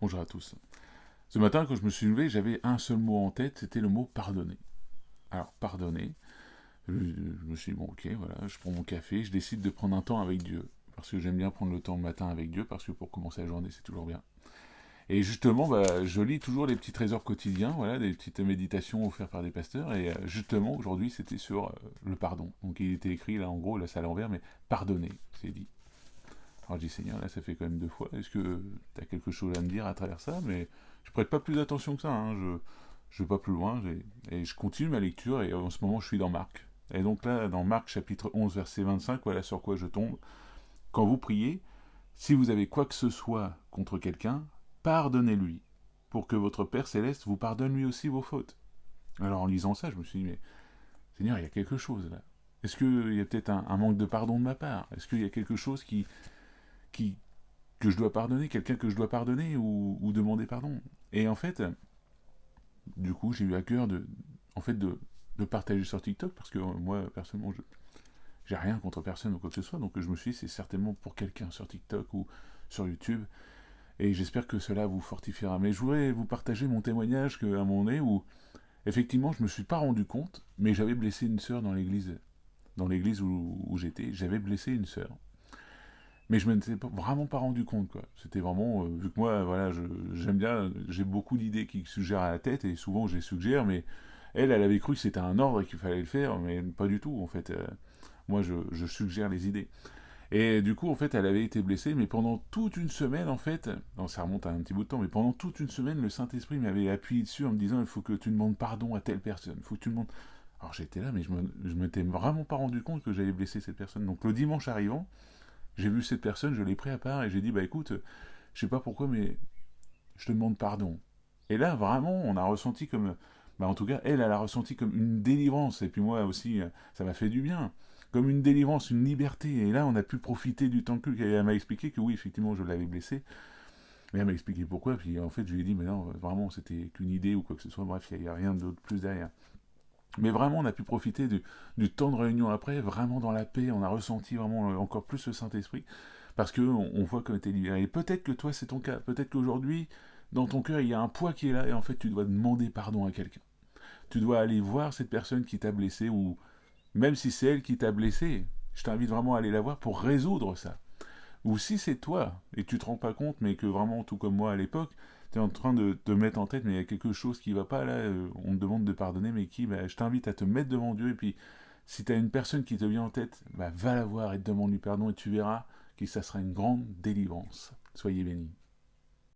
Bonjour à tous. Ce matin, quand je me suis levé, j'avais un seul mot en tête, c'était le mot pardonner. Alors, pardonner, je me suis dit, bon, ok, voilà, je prends mon café, je décide de prendre un temps avec Dieu. Parce que j'aime bien prendre le temps le matin avec Dieu, parce que pour commencer la journée, c'est toujours bien. Et justement, je lis toujours les petits trésors quotidiens, voilà, des petites méditations offertes par des pasteurs. Et justement, aujourd'hui, c'était sur le pardon. Donc, il était écrit, là, en gros, là, c'est à l'envers, mais pardonner, c'est dit. Alors je dis, Seigneur, là ça fait quand même 2 fois, est-ce que tu as quelque chose à me dire à travers ça? Mais je prête pas plus attention que ça, hein. Je vais pas plus loin, et je continue ma lecture, et en ce moment je suis dans Marc. Et donc là, dans Marc chapitre 11, verset 25, voilà sur quoi je tombe. Quand vous priez, si vous avez quoi que ce soit contre quelqu'un, pardonnez-lui, pour que votre Père céleste vous pardonne lui aussi vos fautes. Alors en lisant ça, je me suis dit, mais Seigneur, il y a quelque chose là. Est-ce qu'il y a peut-être un manque de pardon de ma part? Est-ce qu'il y a quelque chose qui, que je dois pardonner, quelqu'un que je dois pardonner ou demander pardon. Et en fait, du coup, j'ai eu à cœur de partager sur TikTok parce que moi, personnellement, j'ai rien contre personne ou quoi que ce soit, donc je me suis dit, c'est certainement pour quelqu'un sur TikTok ou sur YouTube, et j'espère que cela vous fortifiera. Mais je voudrais vous partager mon témoignage qu'à un moment donné où, effectivement, je me suis pas rendu compte, mais j'avais blessé une sœur dans l'église où j'étais, j'avais blessé une sœur. Mais je ne m'étais vraiment pas rendu compte, quoi. C'était vraiment, vu que moi, voilà, j'aime bien, j'ai beaucoup d'idées qui suggèrent à la tête, et souvent je les suggère, mais elle avait cru que c'était un ordre et qu'il fallait le faire, mais pas du tout, en fait. Moi, je suggère les idées. Et du coup, en fait, elle avait été blessée, mais pendant toute une semaine, en fait, non, ça remonte à un petit bout de temps, mais pendant toute une semaine, le Saint-Esprit m'avait appuyé dessus en me disant, il faut que tu demandes pardon à telle personne, il faut que tu demandes... Alors j'étais là, mais je m'étais vraiment pas rendu compte que j'avais blessé cette personne. Donc le dimanche arrivant, j'ai vu cette personne, je l'ai pris à part et j'ai dit, bah écoute, je sais pas pourquoi, mais je te demande pardon. Et là, vraiment, on a ressenti comme, bah en tout cas, elle a ressenti comme une délivrance. Et puis moi aussi, ça m'a fait du bien. Comme une délivrance, une liberté. Et là, on a pu profiter du temps de culte. Et elle m'a expliqué que oui, effectivement, je l'avais blessée. Mais elle m'a expliqué pourquoi. Puis en fait, je lui ai dit, mais non, vraiment, c'était qu'une idée ou quoi que ce soit. Bref, il n'y a rien d'autre plus derrière. Mais vraiment, on a pu profiter du temps de réunion après, vraiment dans la paix. On a ressenti vraiment encore plus le Saint-Esprit. Parce qu'on voit qu'on était libéré. Et peut-être que toi, c'est ton cas. Peut-être qu'aujourd'hui, dans ton cœur, il y a un poids qui est là, et en fait, tu dois demander pardon à quelqu'un. Tu dois aller voir cette personne qui t'a blessé, ou même si c'est elle qui t'a blessé, je t'invite vraiment à aller la voir pour résoudre ça. Ou si c'est toi, et tu te rends pas compte, mais que vraiment, tout comme moi à l'époque, tu es en train de te mettre en tête, mais il y a quelque chose qui va pas là, on te demande de pardonner, mais qui, bah, je t'invite à te mettre devant Dieu, et puis si tu as une personne qui te vient en tête, bah, va la voir et te demande lui pardon, et tu verras que ça sera une grande délivrance. Soyez bénis.